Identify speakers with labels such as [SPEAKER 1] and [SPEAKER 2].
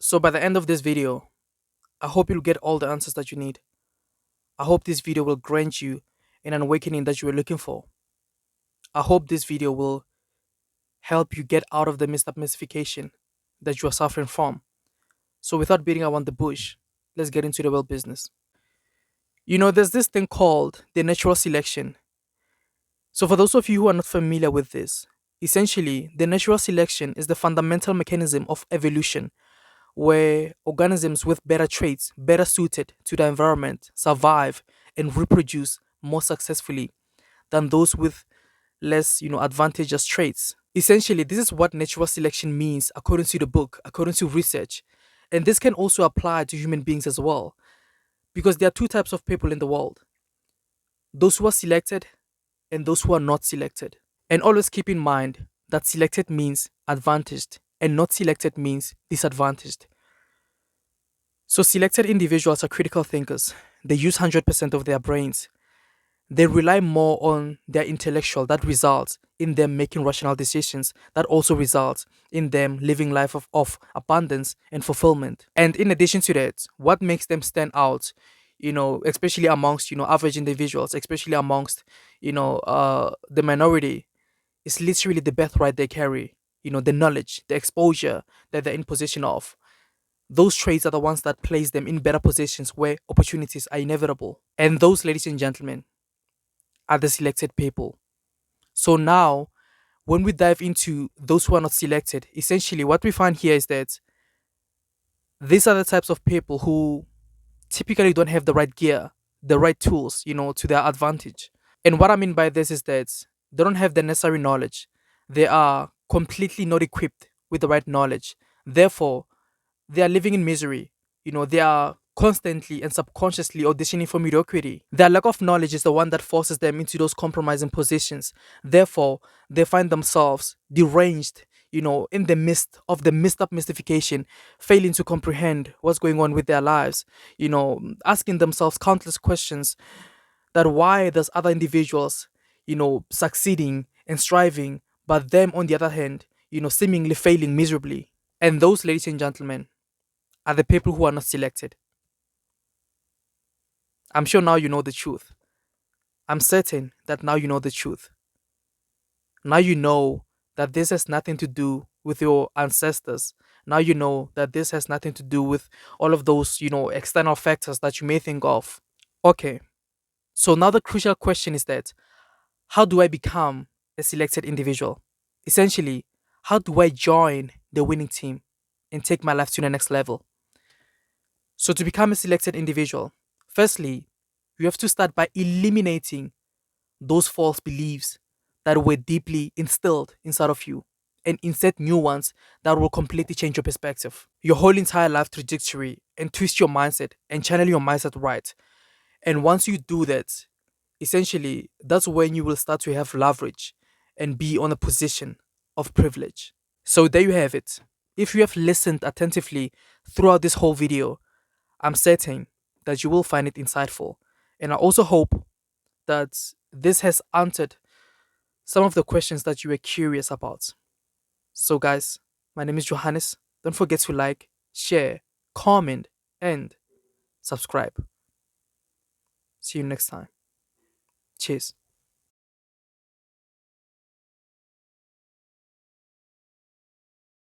[SPEAKER 1] So by the end of this video, I hope you'll get all the answers that you need. I hope this video will grant you an awakening that you were looking for. I hope this video will help you get out of the mystification that you are suffering from. So without beating around the bush, let's get into the real business. There's this thing called the natural selection. So for those of you who are not familiar with this, essentially the natural selection is the fundamental mechanism of evolution where organisms with better traits, better suited to the environment, survive and reproduce more successfully than those with less, advantageous traits. Essentially, this is what natural selection means according to the book, according to research. And this can also apply to human beings as well, because there are two types of people in the world: those who are selected and those who are not selected. And always keep in mind that selected means advantaged and not selected means disadvantaged. So, selected individuals are critical thinkers. They use 100% of their brains. They rely more on their intellectual. That results in them making rational decisions. That also results in them living life of abundance and fulfillment. And in addition to that, what makes them stand out, especially amongst, average individuals, especially amongst, the minority, is literally the birthright they carry, the knowledge, the exposure that they're in possession of. Those traits are the ones that place them in better positions where opportunities are inevitable. And those, ladies and gentlemen, are the selected people. So now, when we dive into those who are not selected, essentially what we find here is that these are the types of people who typically don't have the right gear, the right tools, to their advantage. And what I mean by this is that they don't have the necessary knowledge. They are completely not equipped with the right knowledge. Therefore, they are living in misery. They are constantly and subconsciously auditioning for mediocrity. Their lack of knowledge is the one that forces them into those compromising positions. Therefore, they find themselves deranged, in the midst of the messed up mystification, failing to comprehend what's going on with their lives, asking themselves countless questions that why there's other individuals, succeeding and striving, but them on the other hand, seemingly failing miserably. And those, ladies and gentlemen, are the people who are not selected. I'm sure now you know the truth. I'm certain that now you know the truth. Now you know that this has nothing to do with your ancestors. Now you know that this has nothing to do with all of those, external factors that you may think of. Okay, so now the crucial question is that how do I become a selected individual? Essentially, how do I join the winning team and take my life to the next level? So, to become a selected individual, firstly, you have to start by eliminating those false beliefs that were deeply instilled inside of you and insert new ones that will completely change your perspective, your whole entire life trajectory, and twist your mindset and channel your mindset right. And once you do that, essentially, that's when you will start to have leverage and be on a position of privilege. So, there you have it. If you have listened attentively throughout this whole video, I'm certain that you will find it insightful. And I also hope that this has answered some of the questions that you were curious about. So, guys, my name is Johannes. Don't forget to like, share, comment, and subscribe. See you next time. Cheers.